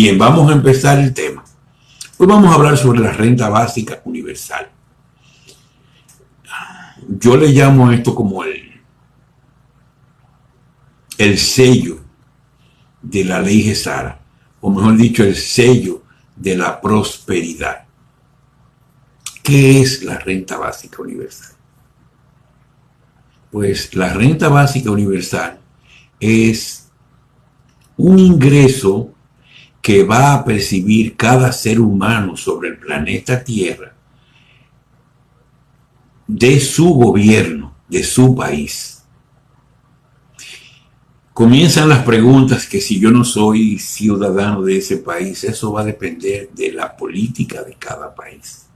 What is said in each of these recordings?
Bien, vamos a empezar el tema. Hoy vamos a hablar sobre la renta básica universal. Yo le llamo a esto como el sello de la ley Gesara, o mejor dicho, el sello de la prosperidad. ¿Qué es la renta básica universal? Pues la renta básica universal es un ingreso que va a percibir cada ser humano sobre el planeta Tierra de su gobierno, de su país. Comienzan las preguntas que si yo no soy ciudadano de ese país, eso va a depender de la política de cada país.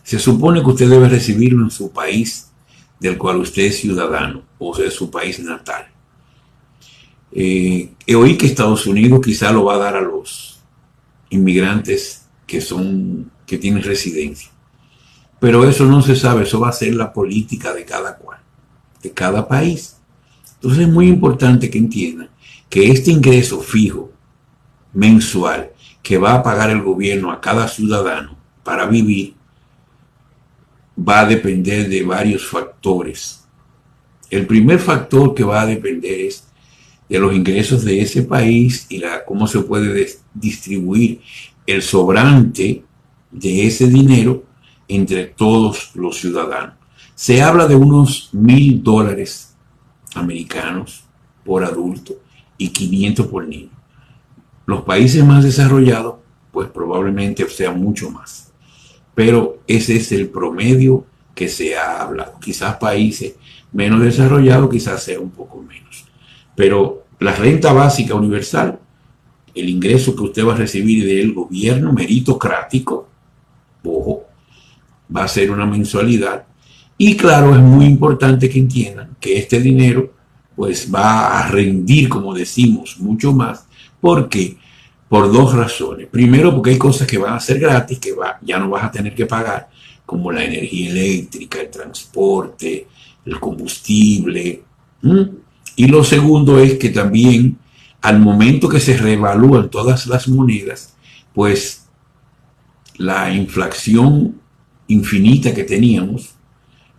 Se supone que usted debe recibirlo en su país del cual usted es ciudadano, o sea, su país natal. Oí que Estados Unidos quizá lo va a dar a los inmigrantes que tienen residencia. Pero eso no se sabe, eso va a ser la política de cada cual, de cada país. Entonces es muy importante que entiendan que este ingreso fijo mensual que va a pagar el gobierno a cada ciudadano para vivir va a depender de varios factores. El primer factor que va a depender es de los ingresos de ese país y cómo se puede distribuir el sobrante de ese dinero entre todos los ciudadanos. Se habla de unos $1,000 americanos por adulto y 500 por niño. Los países más desarrollados, pues probablemente sea mucho más. Pero ese es el promedio que se ha hablado. Quizás países menos desarrollados, quizás sea un poco menos. Pero la renta básica universal, el ingreso que usted va a recibir del gobierno meritocrático, ojo, va a ser una mensualidad. Y claro, es muy importante que entiendan que este dinero pues va a rendir, como decimos, mucho más. ¿Por qué? Por dos razones. Primero, porque hay cosas que van a ser gratis, que ya no vas a tener que pagar, como la energía eléctrica, el transporte, el combustible. Y lo segundo es que también al momento que se reevalúan todas las monedas, pues la inflación infinita que teníamos,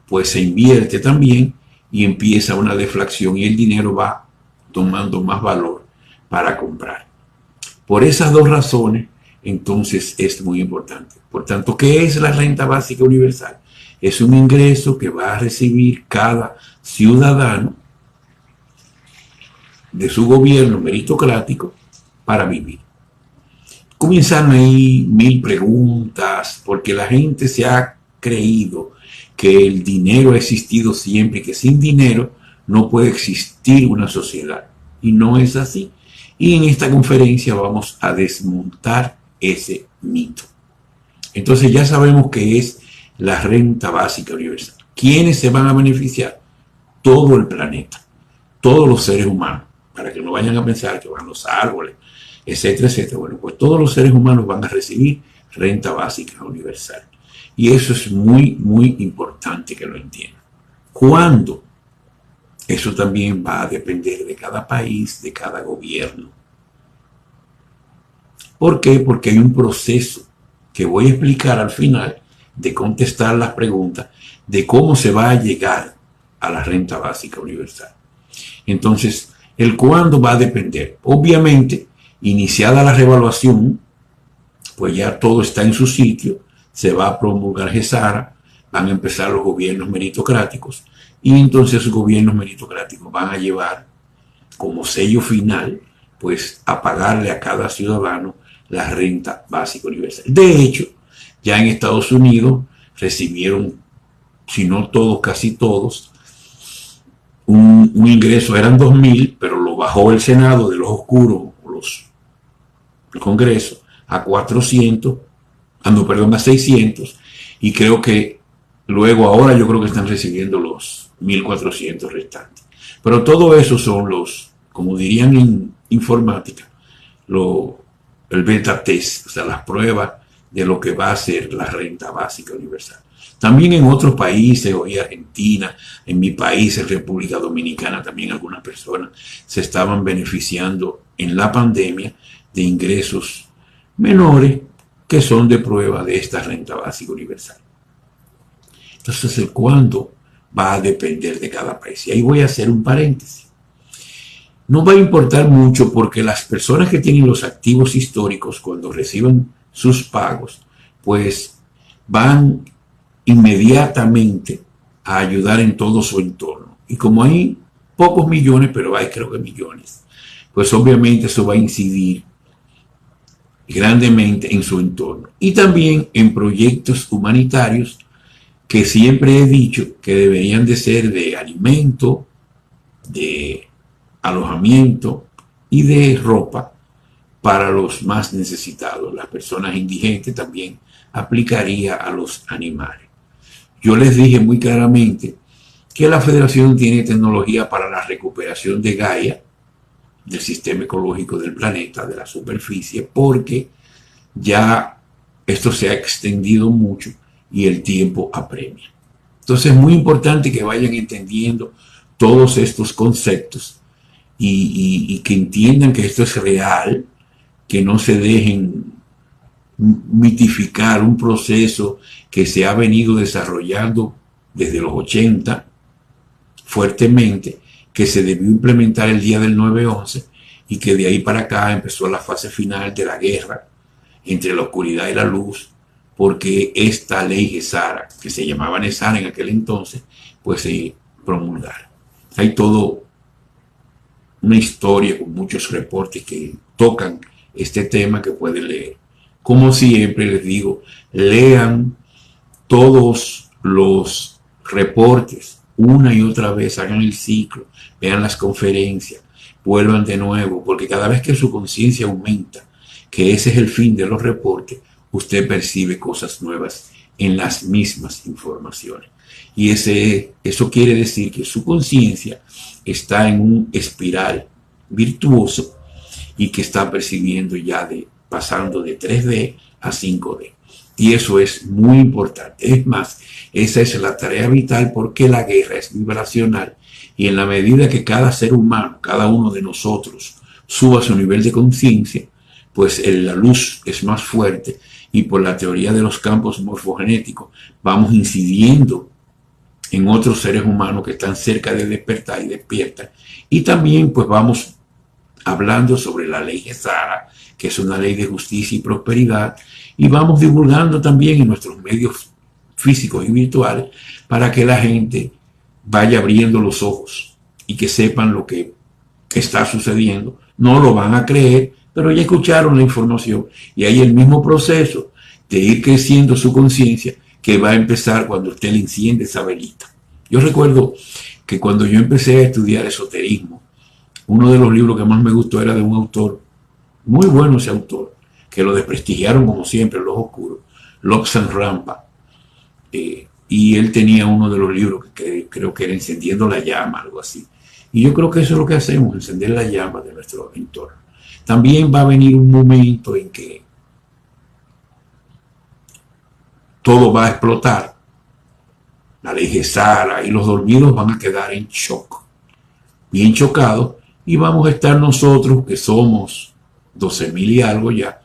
pues se invierte también y empieza una deflación y el dinero va tomando más valor para comprar. Por esas dos razones, entonces es muy importante. Por tanto, ¿qué es la renta básica universal? Es un ingreso que va a recibir cada ciudadano de su gobierno meritocrático para vivir. Comienzan ahí 1000 preguntas, porque la gente se ha creído que el dinero ha existido siempre y que sin dinero no puede existir una sociedad. Y no es así. Y en esta conferencia vamos a desmontar ese mito. Entonces ya sabemos qué es la renta básica universal. ¿Quiénes se van a beneficiar? Todo el planeta, todos los seres humanos, para que no vayan a pensar que van los árboles, etcétera, etcétera. Bueno, pues todos los seres humanos van a recibir renta básica universal. Y eso es muy, muy importante que lo entiendan. ¿Cuándo? Eso también va a depender de cada país, de cada gobierno. ¿Por qué? Porque hay un proceso que voy a explicar al final de contestar las preguntas de cómo se va a llegar a la renta básica universal. Entonces, el cuándo va a depender. Obviamente, iniciada la revaluación, pues ya todo está en su sitio, se va a promulgar Gesara, van a empezar los gobiernos meritocráticos y entonces esos gobiernos meritocráticos van a llevar como sello final, pues a pagarle a cada ciudadano la renta básica universal. De hecho, ya en Estados Unidos recibieron, si no todos, casi todos, un ingreso, eran 2,000, pero lo bajó el Senado de los oscuros, el Congreso, a 400, a 600, y creo que luego ahora yo creo que están recibiendo los 1,400 restantes. Pero todo eso son como dirían en informática, el beta test, o sea, las pruebas de lo que va a ser la renta básica universal. También en otros países, hoy Argentina, en mi país, en República Dominicana, también algunas personas se estaban beneficiando en la pandemia de ingresos menores que son de prueba de esta renta básica universal. Entonces, el cuándo va a depender de cada país. Y ahí voy a hacer un paréntesis. No va a importar mucho porque las personas que tienen los activos históricos, cuando reciban sus pagos, pues van inmediatamente a ayudar en todo su entorno. Y como hay pocos millones, pero hay creo que millones, pues obviamente eso va a incidir grandemente en su entorno. Y también en proyectos humanitarios que siempre he dicho que deberían de ser de alimento, de alojamiento y de ropa para los más necesitados. Las personas indigentes también aplicaría a los animales. Yo les dije muy claramente que la Federación tiene tecnología para la recuperación de Gaia, del sistema ecológico del planeta, de la superficie, porque ya esto se ha extendido mucho y el tiempo apremia. Entonces es muy importante que vayan entendiendo todos estos conceptos y que entiendan que esto es real, que no se dejen mitificar un proceso que se ha venido desarrollando desde los 80 fuertemente, que se debió implementar el día del 9/11 y que de ahí para acá empezó la fase final de la guerra entre la oscuridad y la luz, porque esta ley Gesara, que se llamaba Nesara en aquel entonces, pues se promulgara. Hay todo una historia con muchos reportes que tocan este tema que pueden leer. Como siempre les digo, lean todos los reportes una y otra vez, hagan el ciclo, vean las conferencias, vuelvan de nuevo, porque cada vez que su conciencia aumenta, que ese es el fin de los reportes, usted percibe cosas nuevas en las mismas informaciones. Y eso quiere decir que su conciencia está en un espiral virtuoso y que está percibiendo ya pasando de 3D a 5D. Y eso es muy importante. Es más, esa es la tarea vital porque la guerra es vibracional y en la medida que cada ser humano, cada uno de nosotros, suba su nivel de conciencia, pues la luz es más fuerte y por la teoría de los campos morfogenéticos vamos incidiendo en otros seres humanos que están cerca de despertar y despiertan. Y también pues vamos hablando sobre la ley Gesara, que es una ley de justicia y prosperidad, y vamos divulgando también en nuestros medios físicos y virtuales para que la gente vaya abriendo los ojos y que sepan lo que está sucediendo. No lo van a creer, pero ya escucharon la información y hay el mismo proceso de ir creciendo su conciencia que va a empezar cuando usted le enciende esa velita. Yo recuerdo que cuando yo empecé a estudiar esoterismo, uno de los libros que más me gustó era de un autor, muy bueno ese autor, que lo desprestigiaron como siempre, Los Oscuros, Lobsang Rampa. Y él tenía uno de los libros que creo que era Encendiendo la Llama, algo así. Y yo creo que eso es lo que hacemos, encender la llama de nuestro entorno. También va a venir un momento en que todo va a explotar, la ley Gesara, y los dormidos van a quedar en shock, bien chocados, y vamos a estar nosotros, que somos 12.000 y algo ya,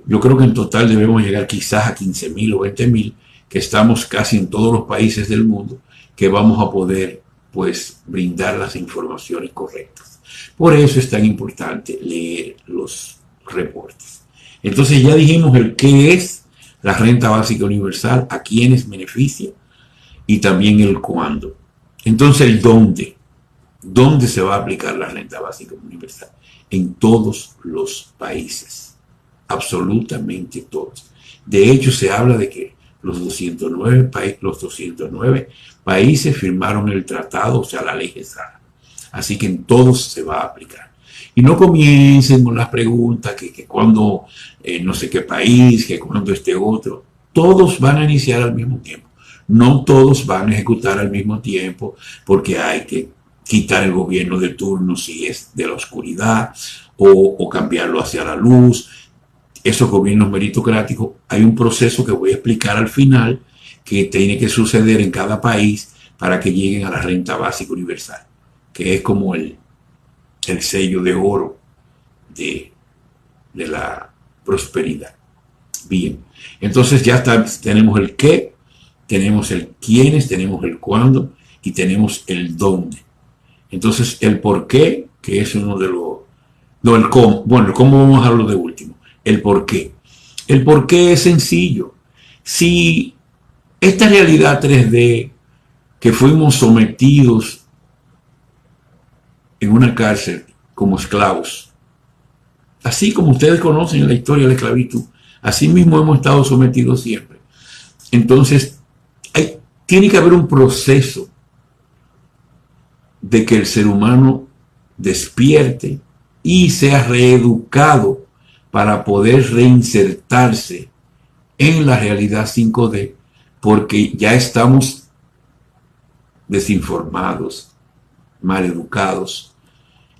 yo creo que en total debemos llegar quizás a 15.000 o 20.000, que estamos casi en todos los países del mundo, que vamos a poder pues brindar las informaciones correctas. Por eso es tan importante leer los reportes. Entonces ya dijimos el qué es la renta básica universal, a quiénes beneficia y también el cuándo. Entonces el dónde. ¿Dónde se va a aplicar la renta básica universal? En todos los países, absolutamente todos. De hecho, se habla de que los 209 países firmaron el tratado, o sea, la ley Gesara. Así que en todos se va a aplicar. Y no comiencen con las preguntas que cuando no sé qué país, que cuando este otro. Todos van a iniciar al mismo tiempo. No todos van a ejecutar al mismo tiempo porque hay que quitar el gobierno de turno si es de la oscuridad o cambiarlo hacia la luz. Esos gobiernos meritocráticos, hay un proceso que voy a explicar al final que tiene que suceder en cada país para que lleguen a la renta básica universal, que es como el sello de oro de de la prosperidad. Bien, entonces ya está, tenemos el qué, tenemos el quiénes, tenemos el cuándo y tenemos el dónde. Entonces el por qué, que es uno de los... No, el cómo. Bueno, el cómo vamos a hablar de último. El por qué. El por qué es sencillo. Si esta realidad 3D que fuimos sometidos en una cárcel como esclavos, así como ustedes conocen en la historia de la esclavitud, así mismo hemos estado sometidos siempre. Entonces, tiene que haber un proceso de que el ser humano despierte y sea reeducado para poder reinsertarse en la realidad 5D, porque ya estamos desinformados, maleducados,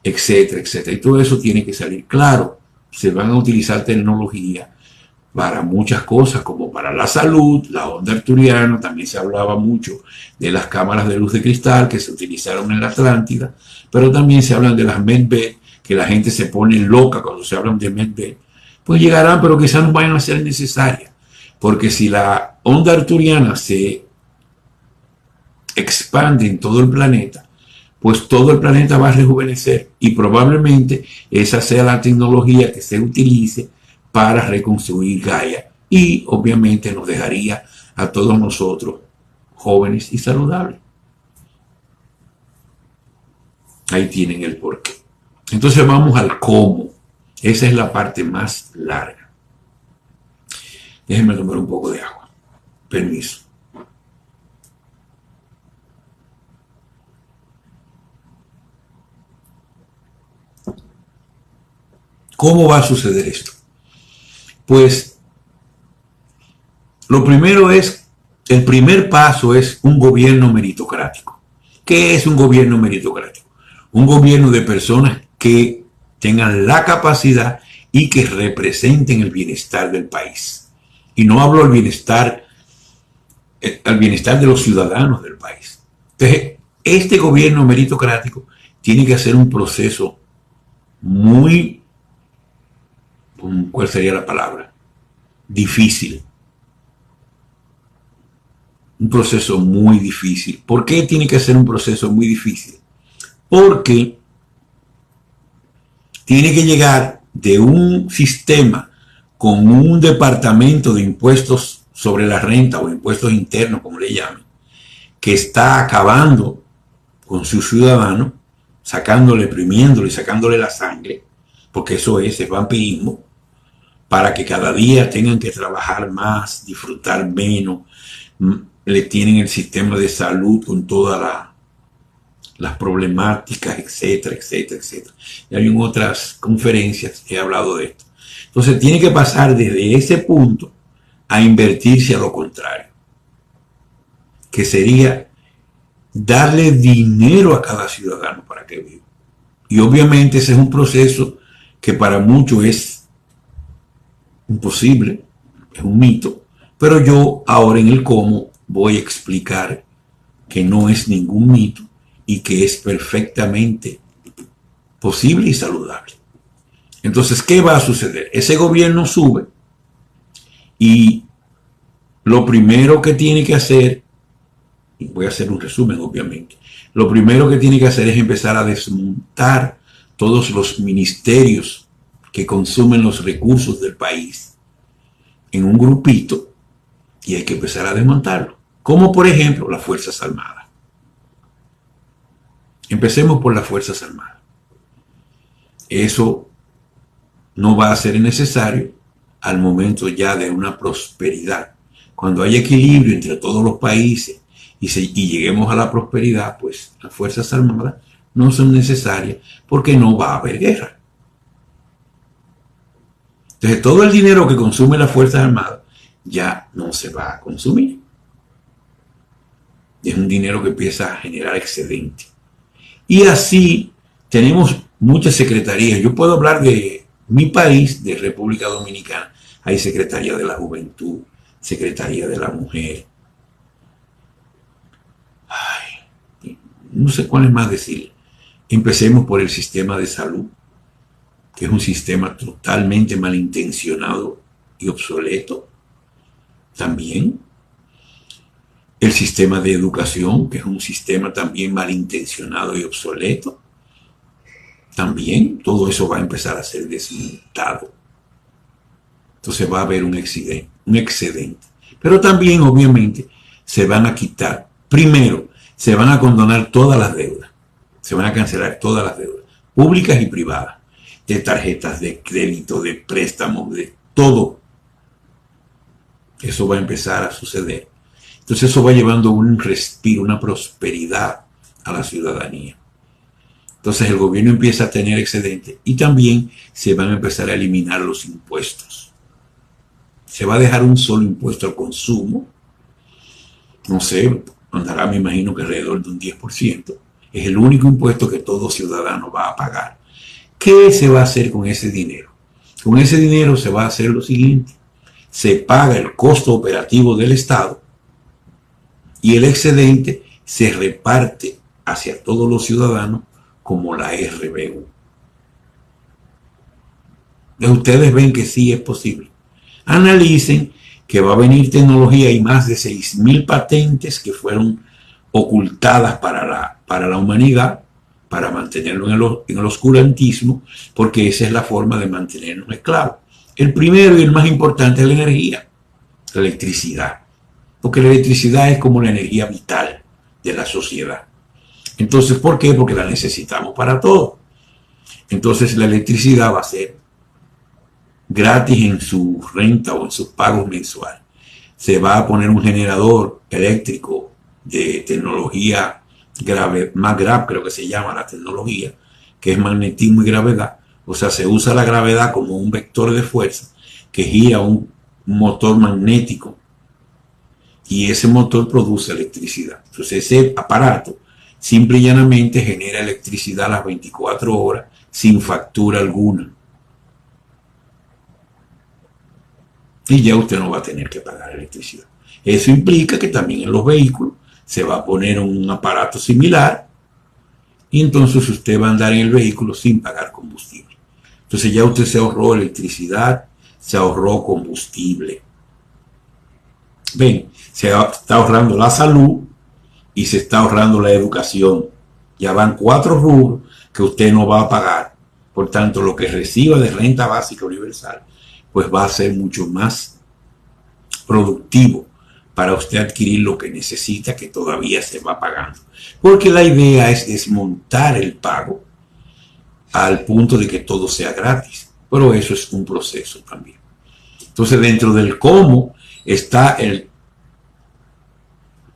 etcétera, etcétera. Y todo eso tiene que salir. Claro, se van a utilizar tecnología para muchas cosas, como para la salud, la onda arturiana. También se hablaba mucho de las cámaras de luz de cristal que se utilizaron en la Atlántida, pero también se hablan de las medbed, que la gente se pone loca cuando se hablan de medbed. Pues llegarán, pero quizás no vayan a ser necesarias, porque si la onda arturiana se expande en todo el planeta, pues todo el planeta va a rejuvenecer y probablemente esa sea la tecnología que se utilice para reconstruir Gaia, y obviamente nos dejaría a todos nosotros jóvenes y saludables. Ahí tienen el porqué. Entonces vamos al cómo. Esa es la parte más larga. Déjenme tomar un poco de agua. Permiso. ¿Cómo va a suceder esto? Pues lo primero es, el primer paso es un gobierno meritocrático. ¿Qué es un gobierno meritocrático? Un gobierno de personas que tengan la capacidad y que representen el bienestar del país. Y no hablo del bienestar, al bienestar de los ciudadanos del país. Entonces, este gobierno meritocrático tiene que hacer un proceso muy, ¿cuál sería la palabra? Difícil. Un proceso muy difícil. ¿Por qué tiene que ser un proceso muy difícil? Porque tiene que llegar de un sistema con un departamento de impuestos sobre la renta o impuestos internos, como le llaman, que está acabando con sus ciudadanos, sacándole, primiéndole, sacándole la sangre, porque eso es vampirismo, para que cada día tengan que trabajar más, disfrutar menos, le tienen el sistema de salud con todas las problemáticas, etcétera, etcétera, etcétera. Y hay en otras conferencias he hablado de esto. Entonces tiene que pasar desde ese punto a invertirse a lo contrario, que sería darle dinero a cada ciudadano para que viva. Y obviamente ese es un proceso que para muchos es imposible, es un mito, pero yo ahora en el cómo voy a explicar que no es ningún mito y que es perfectamente posible y saludable. Entonces, ¿qué va a suceder? Ese gobierno sube y lo primero que tiene que hacer, y voy a hacer un resumen obviamente, lo primero que tiene que hacer es empezar a desmontar todos los ministerios que consumen los recursos del país en un grupito, y hay que empezar a desmontarlo. Como por ejemplo las Fuerzas Armadas. Empecemos por las Fuerzas Armadas. Eso no va a ser necesario al momento ya de una prosperidad. Cuando haya equilibrio entre todos los países y lleguemos a la prosperidad, pues las Fuerzas Armadas no son necesarias porque no va a haber guerra. Entonces todo el dinero que consume las Fuerzas Armadas ya no se va a consumir. Es un dinero que empieza a generar excedente. Y así tenemos muchas secretarías. Yo puedo hablar de mi país, de República Dominicana. Hay Secretaría de la Juventud, Secretaría de la Mujer. Ay, no sé cuál es más decir. Empecemos por el sistema de salud. que es un sistema totalmente malintencionado y obsoleto. También el sistema de educación, que es un sistema también malintencionado y obsoleto. También todo eso va a empezar a ser desmontado. Entonces va a haber un excedente. Pero también, obviamente, se van a quitar. Primero, se van a condonar todas las deudas. Se van a cancelar todas las deudas, públicas y privadas, de tarjetas de crédito, de préstamos, de todo. Eso va a empezar a suceder. Entonces eso va llevando un respiro, una prosperidad a la ciudadanía. Entonces el gobierno empieza a tener excedente y también se van a empezar a eliminar los impuestos. Se va a dejar un solo impuesto al consumo. No sé, andará, me imagino que alrededor de un 10%. Es el único impuesto que todo ciudadano va a pagar. ¿Qué se va a hacer con ese dinero? Con ese dinero se va a hacer lo siguiente. Se paga el costo operativo del Estado y el excedente se reparte hacia todos los ciudadanos como la RBU. Ustedes ven que sí es posible. Analicen que va a venir tecnología y más de 6.000 patentes que fueron ocultadas para la humanidad, para mantenerlo en el oscurantismo, porque esa es la forma de mantenernos esclavos. El primero y el más importante es la energía, la electricidad, porque la electricidad es como la energía vital de la sociedad. Entonces, ¿por qué? Porque la necesitamos para todo. Entonces, la electricidad va a ser gratis en su renta o en sus pagos mensuales. Se va a poner un generador eléctrico de tecnología MAGRAV, creo que se llama la tecnología, que es magnetismo y gravedad. O sea, se usa la gravedad como un vector de fuerza que gira un motor magnético y ese motor produce electricidad. Entonces ese aparato simple y llanamente genera electricidad a las 24 horas sin factura alguna. Y ya usted no va a tener que pagar electricidad. Eso implica que también en los vehículos se va a poner un aparato similar y entonces usted va a andar en el vehículo sin pagar combustible. Entonces ya usted se ahorró electricidad, se ahorró combustible. Ven, se está ahorrando la salud y se está ahorrando la educación. Ya van 4 rubros que usted no va a pagar. Por tanto, lo que reciba de renta básica universal, pues va a ser mucho más productivo para usted adquirir lo que necesita, que todavía se va pagando. Porque la idea es desmontar el pago al punto de que todo sea gratis. Pero eso es un proceso también. Entonces, dentro del cómo está el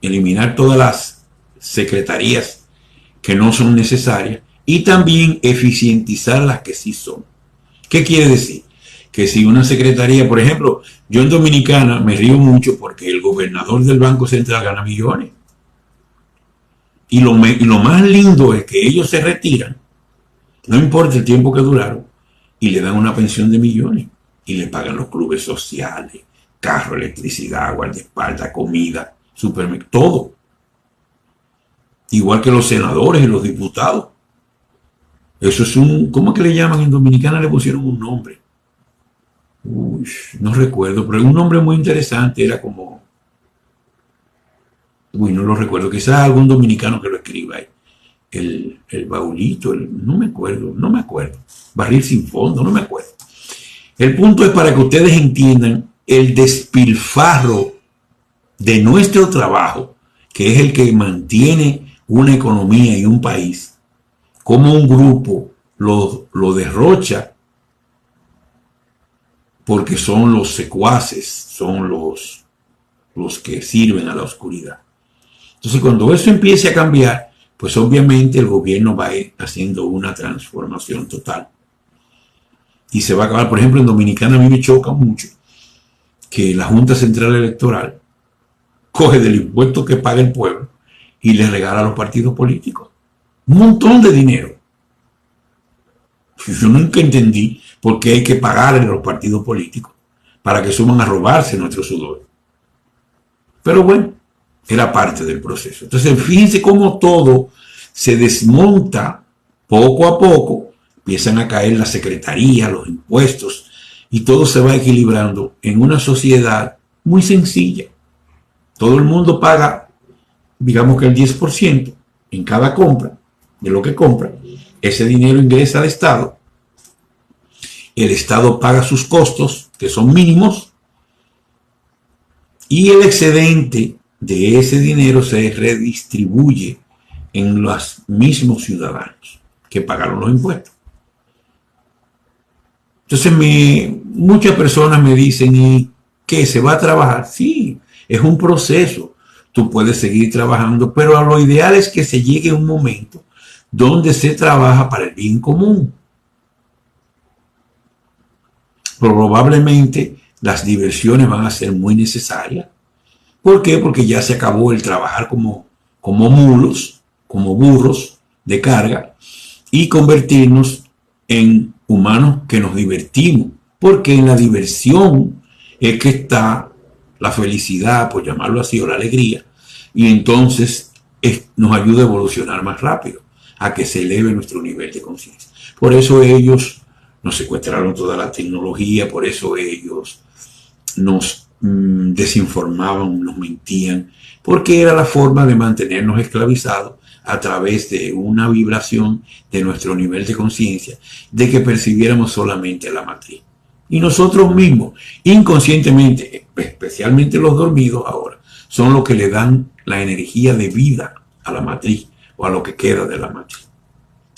eliminar todas las secretarías que no son necesarias y también eficientizar las que sí son. ¿Qué quiere decir? Que si una secretaría, por ejemplo, yo en Dominicana me río mucho porque el gobernador del Banco Central gana millones. Y lo más lindo es que ellos se retiran, no importa el tiempo que duraron, y le dan una pensión de millones. Y le pagan los clubes sociales, carro, electricidad, guardaespaldas, comida, supermercado, todo. Igual que los senadores y los diputados. Eso es ¿cómo es que le llaman? En Dominicana le pusieron un nombre. Uy, no recuerdo, pero un nombre muy interesante, era como... Uy, no lo recuerdo, quizás algún dominicano que lo escriba ahí. El baulito, no me acuerdo. Barril sin fondo, no me acuerdo. El punto es para que ustedes entiendan el despilfarro de nuestro trabajo, que es el que mantiene una economía y un país, como un grupo lo derrocha porque son los secuaces, son los que sirven a la oscuridad. Entonces, cuando eso empiece a cambiar, pues obviamente el gobierno va a ir haciendo una transformación total. Y se va a acabar, por ejemplo, en Dominicana a mí me choca mucho que la Junta Central Electoral coge del impuesto que paga el pueblo y le regala a los partidos políticos un montón de dinero. Yo nunca entendí por qué hay que pagarle a los partidos políticos para que suban a robarse nuestro sudor. Pero bueno, era parte del proceso. Entonces, fíjense cómo todo se desmonta poco a poco empiezan a caer la secretaría, los impuestos, y todo se va equilibrando en una sociedad muy sencilla. Todo el mundo paga, digamos que el 10% en cada compra de lo que compra. Ese dinero ingresa al Estado. El Estado paga sus costos, que son mínimos, y el excedente de ese dinero se redistribuye en los mismos ciudadanos que pagaron los impuestos. Entonces muchas personas me dicen, ¿y qué? ¿Se va a trabajar? Sí, es un proceso. Tú puedes seguir trabajando, pero lo ideal es que se llegue a un momento donde se trabaja para el bien común. Probablemente las diversiones van a ser muy necesarias. ¿Por qué? Porque ya se acabó el trabajar como mulos, como burros de carga, y convertirnos en humanos que nos divertimos. Porque en la diversión es que está la felicidad, por llamarlo así, o la alegría, y entonces nos ayuda a evolucionar más rápido, a que se eleve nuestro nivel de conciencia. Por eso ellos nos secuestraron toda la tecnología, por eso ellos nos desinformaban, nos mentían, porque era la forma de mantenernos esclavizados a través de una vibración de nuestro nivel de conciencia, de que percibiéramos solamente la matriz. Y nosotros mismos, inconscientemente, especialmente los dormidos ahora, son los que le dan la energía de vida a la matriz o a lo que queda de la matriz.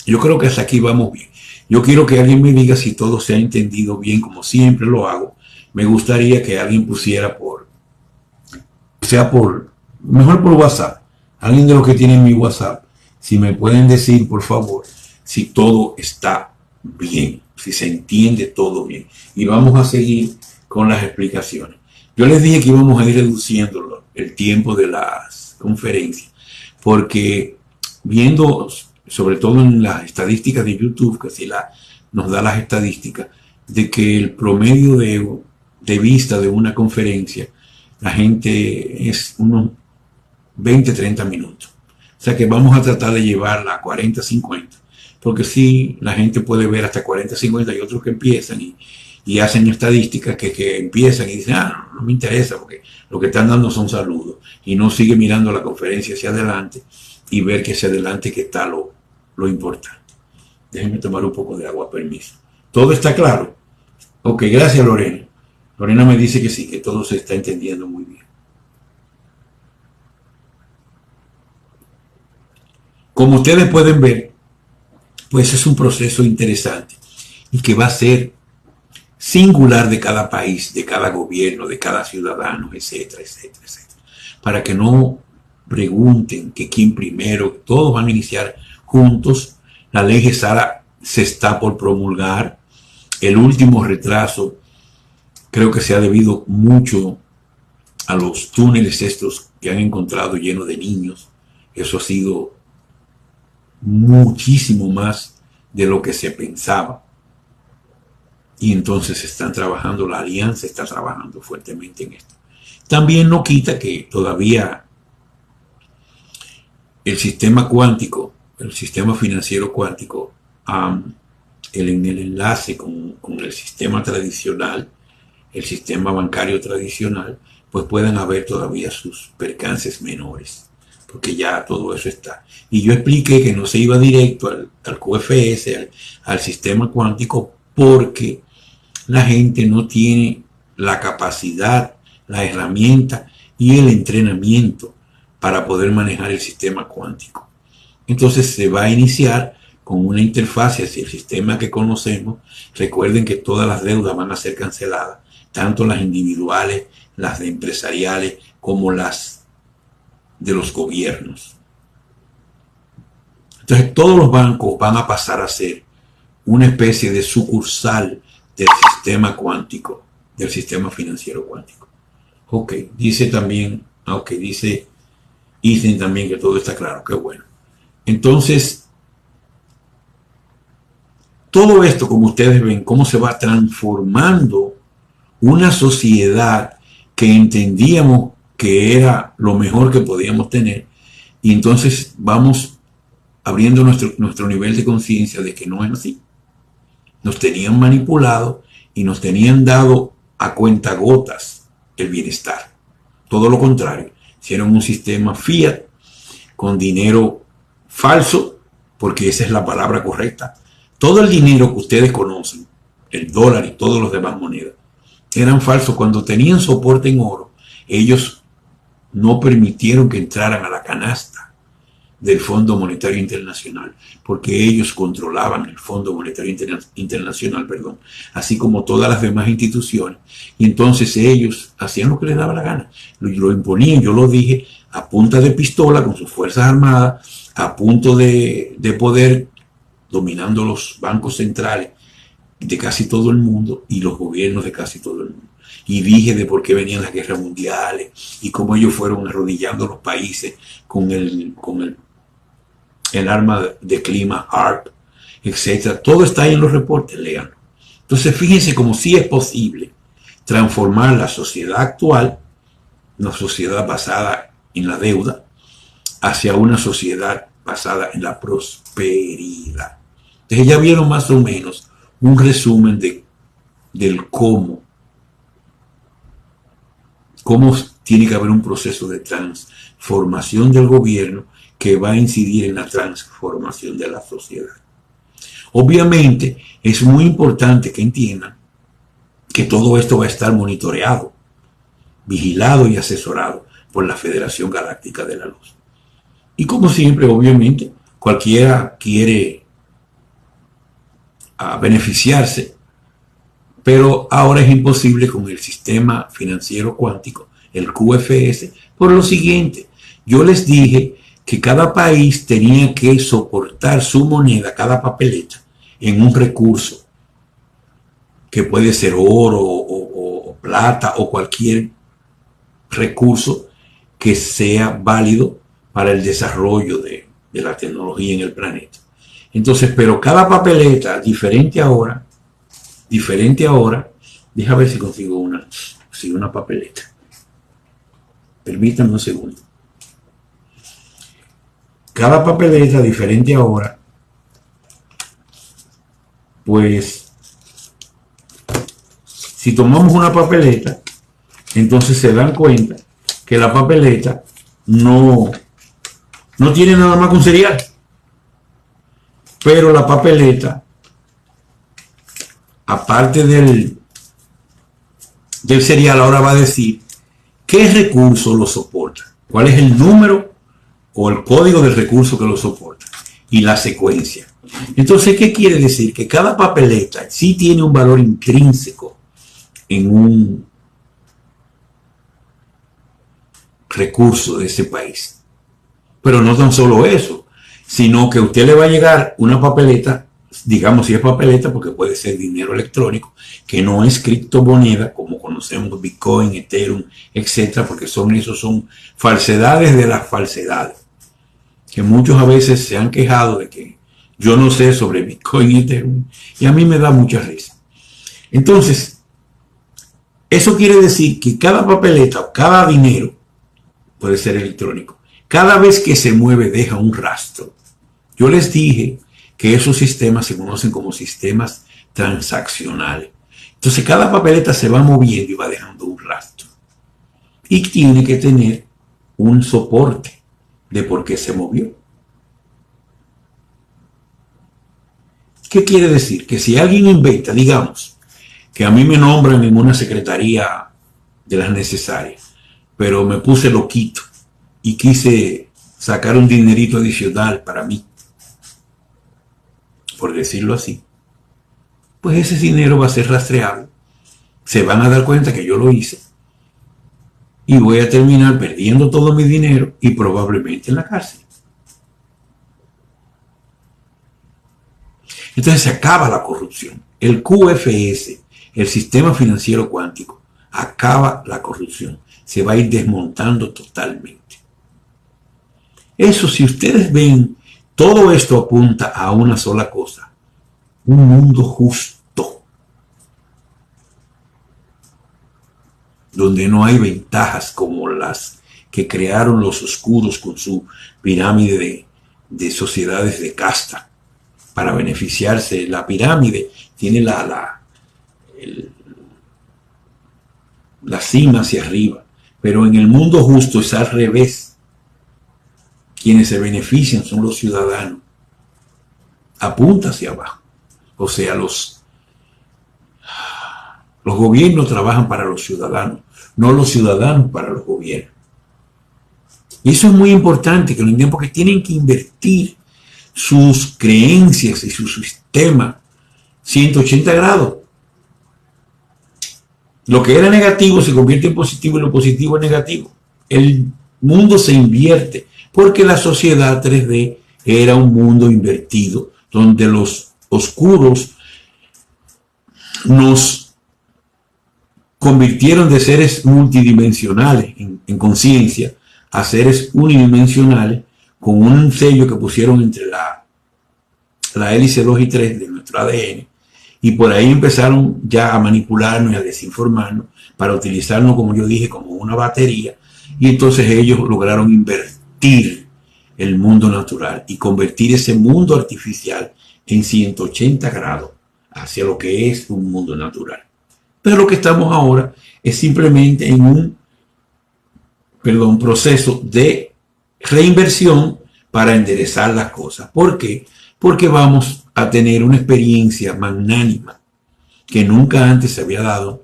Yo creo que hasta aquí vamos bien. Yo quiero que alguien me diga si todo se ha entendido bien, como siempre lo hago. Me gustaría que alguien pusiera mejor por WhatsApp, alguien de los que tienen mi WhatsApp, si me pueden decir, por favor, si todo está bien, si se entiende todo bien. Y vamos a seguir con las explicaciones. Yo les dije que íbamos a ir reduciendo el tiempo de las conferencias, porque viendo, sobre todo en las estadísticas de YouTube, que sí nos da las estadísticas, de que el promedio de vista de una conferencia, la gente es unos 20-30 minutos. O sea que vamos a tratar de llevarla a 40-50, porque sí, la gente puede ver hasta 40-50, hay otros que empiezan y hacen estadísticas que empiezan y dicen, no me interesa, porque lo que están dando son saludos, y no sigue mirando la conferencia hacia adelante y ver que hacia adelante que está lo importante. Déjenme tomar un poco de agua, permiso. ¿Todo está claro? Ok, gracias Lorena. Lorena me dice que sí, que todo se está entendiendo muy bien. Como ustedes pueden ver, pues es un proceso interesante y que va a ser singular de cada país, de cada gobierno, de cada ciudadano, etcétera, etcétera, etcétera. Para que no pregunten que quién primero, todos van a iniciar juntos. La ley GESARA se está por promulgar. El último retraso creo que se ha debido mucho a los túneles estos que han encontrado llenos de niños. Eso ha sido muchísimo más de lo que se pensaba. Y entonces están trabajando, la alianza está trabajando fuertemente en esto. También no quita que todavía el sistema cuántico, el sistema financiero cuántico, en el enlace con el sistema tradicional, el sistema bancario tradicional, pues puedan haber todavía sus percances menores, porque ya todo eso está. Y yo expliqué que no se iba directo al QFS, al sistema cuántico, porque la gente no tiene la capacidad, la herramienta y el entrenamiento para poder manejar el sistema cuántico. Entonces se va a iniciar con una interfaz hacia el sistema que conocemos. Recuerden que todas las deudas van a ser canceladas, tanto las individuales, las de empresariales, como las de los gobiernos. Entonces todos los bancos van a pasar a ser una especie de sucursal del sistema cuántico, del sistema financiero cuántico. Ok, dice también, dicen también que todo está claro, qué bueno. Entonces, todo esto, como ustedes ven, cómo se va transformando una sociedad que entendíamos que era lo mejor que podíamos tener, y entonces vamos abriendo nuestro nivel de conciencia de que no es así. Nos tenían manipulado y nos tenían dado a cuentagotas el bienestar. Todo lo contrario, hicieron un sistema fiat con dinero falso, porque esa es la palabra correcta. Todo el dinero que ustedes conocen, el dólar y todos los demás monedas, eran falsos. Cuando tenían soporte en oro, ellos no permitieron que entraran a la canasta del Fondo Monetario Internacional, porque ellos controlaban el Fondo Monetario Internacional, así como todas las demás instituciones, y entonces ellos hacían lo que les daba la gana, lo imponían, yo lo dije, a punta de pistola, con sus fuerzas armadas, a punto de poder, dominando los bancos centrales de casi todo el mundo y los gobiernos de casi todo el mundo. Y dije de por qué venían las guerras mundiales y cómo ellos fueron arrodillando los países con el arma de clima HAARP, etc. Todo está ahí en los reportes, lean. Entonces fíjense como sí es posible transformar la sociedad actual, una sociedad basada en la deuda, hacia una sociedad basada en la prosperidad. Entonces ya vieron más o menos un resumen del cómo tiene que haber un proceso de transformación del gobierno que va a incidir en la transformación de la sociedad. Obviamente es muy importante que entiendan que todo esto va a estar monitoreado, vigilado y asesorado por la Federación Galáctica de la Luz. Y como siempre, obviamente, cualquiera quiere beneficiarse, pero ahora es imposible con el sistema financiero cuántico, el QFS, por lo siguiente. Yo les dije que cada país tenía que soportar su moneda, cada papeleta, en un recurso, que puede ser oro o plata o cualquier recurso que sea válido para el desarrollo de la tecnología en el planeta. Entonces, pero cada papeleta, diferente ahora, deja ver si consigo una papeleta. Permítanme un segundo. Cada papeleta, diferente ahora, pues, si tomamos una papeleta, entonces se dan cuenta que la papeleta no tiene nada más que un cereal. Pero la papeleta, aparte del cereal, ahora va a decir qué recurso lo soporta, cuál es el número o el código del recurso que lo soporta y la secuencia. Entonces, ¿qué quiere decir? Que cada papeleta sí tiene un valor intrínseco en un recurso de ese país. Pero no tan solo eso, sino que a usted le va a llegar una papeleta, digamos si es papeleta, porque puede ser dinero electrónico, que no es criptomoneda, como conocemos Bitcoin, Ethereum, etcétera, porque son falsedades de las falsedades. Que muchos a veces se han quejado de que yo no sé sobre Bitcoin y Ethereum, y a mí me da mucha risa. Entonces, eso quiere decir que cada papeleta o cada dinero, puede ser electrónico, cada vez que se mueve deja un rastro. Yo les dije que esos sistemas se conocen como sistemas transaccionales. Entonces cada papeleta se va moviendo y va dejando un rastro. Y tiene que tener un soporte de por qué se movió. ¿Qué quiere decir? Que si alguien inventa, digamos, que a mí me nombran en una secretaría de las necesarias, pero me puse loquito y quise sacar un dinerito adicional para mí, por decirlo así, pues ese dinero va a ser rastreado, se van a dar cuenta que yo lo hice y voy a terminar perdiendo todo mi dinero y probablemente en la cárcel. Entonces se acaba la corrupción. El QFS, el sistema financiero cuántico, acaba la corrupción. Se va a ir desmontando totalmente. Eso, si ustedes ven, todo esto apunta a una sola cosa: un mundo justo, donde no hay ventajas como las que crearon los oscuros con su pirámide de sociedades de casta, para beneficiarse. La pirámide tiene la cima hacia arriba, pero en el mundo justo es al revés. Quienes se benefician son los ciudadanos. Apunta hacia abajo. O sea, los gobiernos trabajan para los ciudadanos, no los ciudadanos para los gobiernos. Y eso es muy importante que lo entiendan, porque tienen que invertir sus creencias y su sistema 180 grados. Lo que era negativo se convierte en positivo y lo positivo en negativo. El mundo se invierte porque la sociedad 3D era un mundo invertido donde los oscuros nos convirtieron de seres multidimensionales en conciencia a seres unidimensionales con un sello que pusieron entre la hélice 2 y 3 de nuestro ADN, y por ahí empezaron ya a manipularnos y a desinformarnos para utilizarnos, como yo dije, como una batería, y entonces ellos lograron invertir el mundo natural y convertir ese mundo artificial en 180 grados hacia lo que es un mundo natural. Pero lo que estamos ahora es simplemente en un proceso de reinversión para enderezar las cosas. ¿Por qué? Porque vamos a tener una experiencia magnánima que nunca antes se había dado,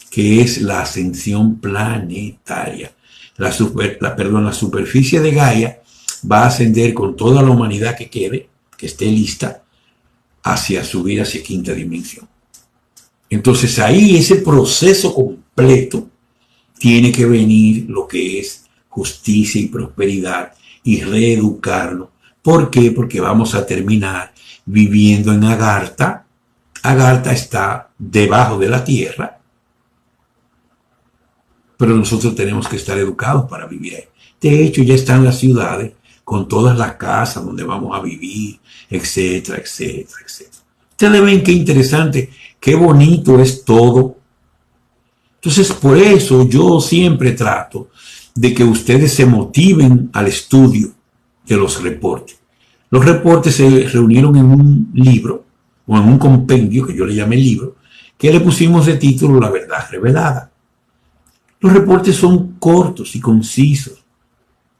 que es la ascensión planetaria. La superficie de Gaia va a ascender con toda la humanidad que quede, que esté lista, hacia subir hacia quinta dimensión. Entonces ahí ese proceso completo tiene que venir lo que es justicia y prosperidad y reeducarnos. ¿Por qué? Porque vamos a terminar viviendo en Agartha. Agartha está debajo de la tierra, pero nosotros tenemos que estar educados para vivir ahí. De hecho, ya están las ciudades con todas las casas donde vamos a vivir, etcétera, etcétera, etcétera. Ustedes ven qué interesante, qué bonito es todo. Entonces, por eso yo siempre trato de que ustedes se motiven al estudio de los reportes. Los reportes se reunieron en un libro, o en un compendio, que yo le llamé libro, que le pusimos de título La Verdad Revelada. Los reportes son cortos y concisos,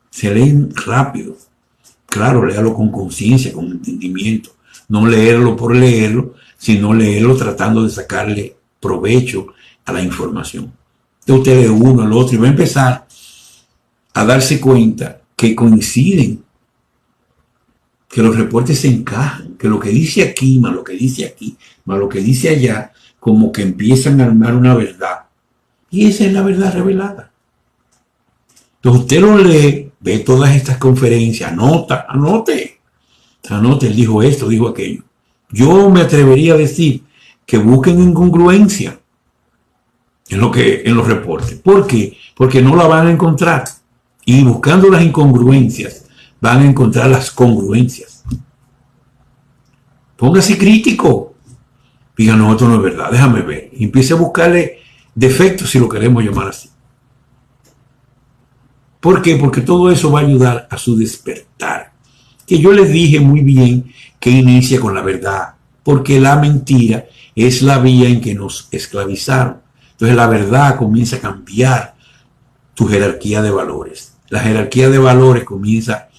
se leen rápido. Claro, léalo con conciencia, con entendimiento. No leerlo por leerlo, sino leerlo tratando de sacarle provecho a la información. Entonces usted lee uno, el otro, y va a empezar a darse cuenta que coinciden, que los reportes se encajan, que lo que dice aquí, más lo que dice aquí, más lo que dice allá, como que empiezan a armar una verdad. Y esa es la verdad revelada. Entonces usted lo lee, ve todas estas conferencias, anote, él dijo esto, dijo aquello. Yo me atrevería a decir que busquen incongruencia en los reportes. ¿Por qué? Porque no la van a encontrar. Y buscando las incongruencias, van a encontrar las congruencias. Póngase crítico. Diga, no, esto no es verdad, déjame ver. Y empiece a buscarle defectos, si lo queremos llamar así. ¿Por qué? Porque todo eso va a ayudar a su despertar. Que yo les dije muy bien que inicia con la verdad. Porque la mentira es la vía en que nos esclavizaron. Entonces la verdad comienza a cambiar tu jerarquía de valores. La jerarquía de valores comienza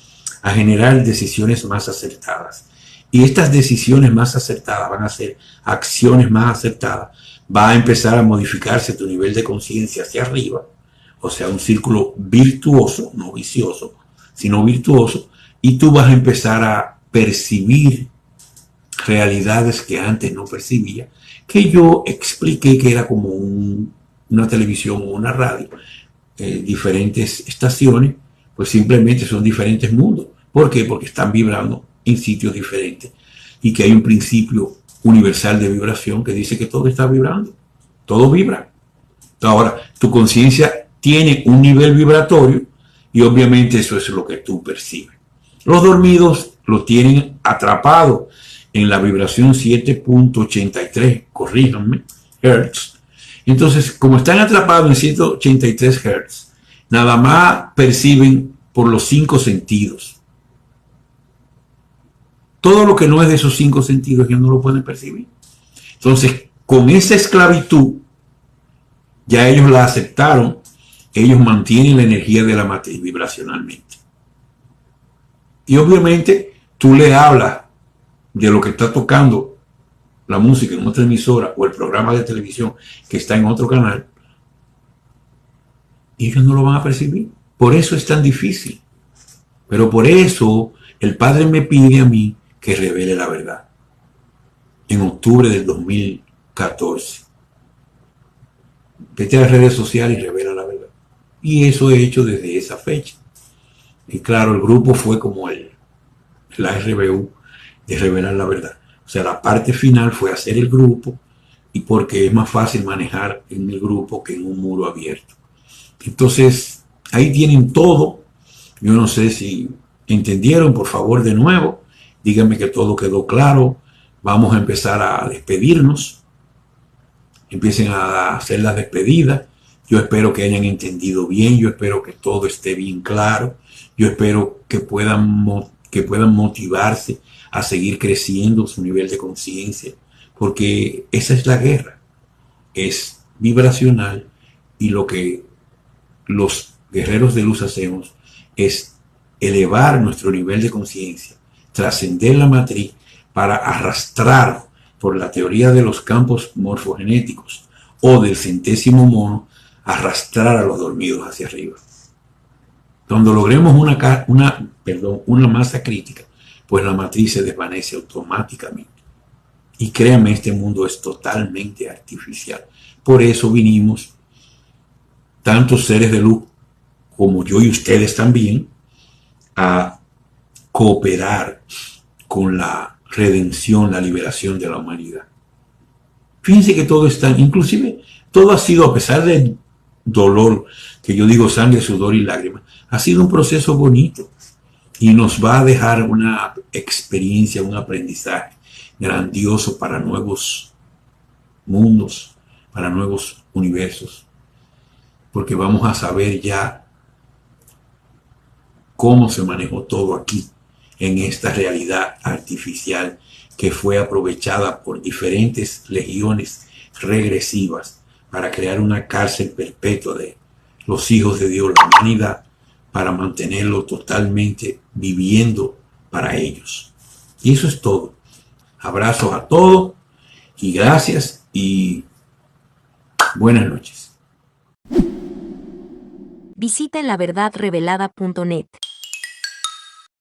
a generar decisiones más acertadas. Y estas decisiones más acertadas van a ser acciones más acertadas. Va a empezar a modificarse tu nivel de conciencia hacia arriba. O sea, un círculo virtuoso, no vicioso, sino virtuoso. Y tú vas a empezar a percibir realidades que antes no percibía, que yo expliqué que era como una televisión o una radio, diferentes estaciones, pues simplemente son diferentes mundos. ¿Por qué? Porque están vibrando en sitios diferentes y que hay un principio universal de vibración que dice que todo está vibrando, todo vibra. Ahora, tu conciencia tiene un nivel vibratorio y obviamente eso es lo que tú percibes. Los dormidos lo tienen atrapado en la vibración 7.83, corríjanme, Hertz. Entonces, como están atrapados en 183 Hertz, nada más perciben por los 5 sentidos. todo lo que no es de esos 5 sentidos ellos no lo pueden percibir. Entonces, con esa esclavitud, ya ellos la aceptaron, ellos mantienen la energía de la matriz vibracionalmente. Y obviamente tú le hablas de lo que está tocando la música en otra emisora o el programa de televisión que está en otro canal, y ellos no lo van a percibir. Por eso es tan difícil. Pero por eso el Padre me pide a mí que revele la verdad. En octubre del 2014. Vete a las redes sociales y revela la verdad. Y eso he hecho desde esa fecha. Y claro, el grupo fue como la RBU de revelar la verdad. O sea, la parte final fue hacer el grupo, y porque es más fácil manejar en el grupo que en un muro abierto. Entonces, ahí tienen todo. Yo no sé si entendieron, por favor, de nuevo. Díganme que todo quedó claro. Vamos a empezar a despedirnos. Empiecen a hacer las despedidas. Yo espero que hayan entendido bien. Yo espero que todo esté bien claro. Yo espero que puedan motivarse a seguir creciendo su nivel de conciencia. Porque esa es la guerra. Es vibracional, y lo que los guerreros de luz hacemos es elevar nuestro nivel de conciencia, trascender la matriz para arrastrar por la teoría de los campos morfogenéticos o del centésimo mono, arrastrar a los dormidos hacia arriba. Cuando logremos una masa crítica, pues la matriz se desvanece automáticamente. Y créanme, este mundo es totalmente artificial. Por eso vinimos tantos seres de luz como yo y ustedes también a cooperar con la redención, la liberación de la humanidad. Fíjense que todo está, inclusive todo ha sido, a pesar del dolor, que yo digo sangre, sudor y lágrimas, ha sido un proceso bonito y nos va a dejar una experiencia, un aprendizaje grandioso para nuevos mundos, para nuevos universos, porque vamos a saber ya cómo se manejó todo aquí, en esta realidad artificial que fue aprovechada por diferentes legiones regresivas para crear una cárcel perpetua de los hijos de Dios, la humanidad, para mantenerlo totalmente viviendo para ellos. Y eso es todo. Abrazos a todos y gracias y buenas noches. Visita enlaverdadrevelada.net.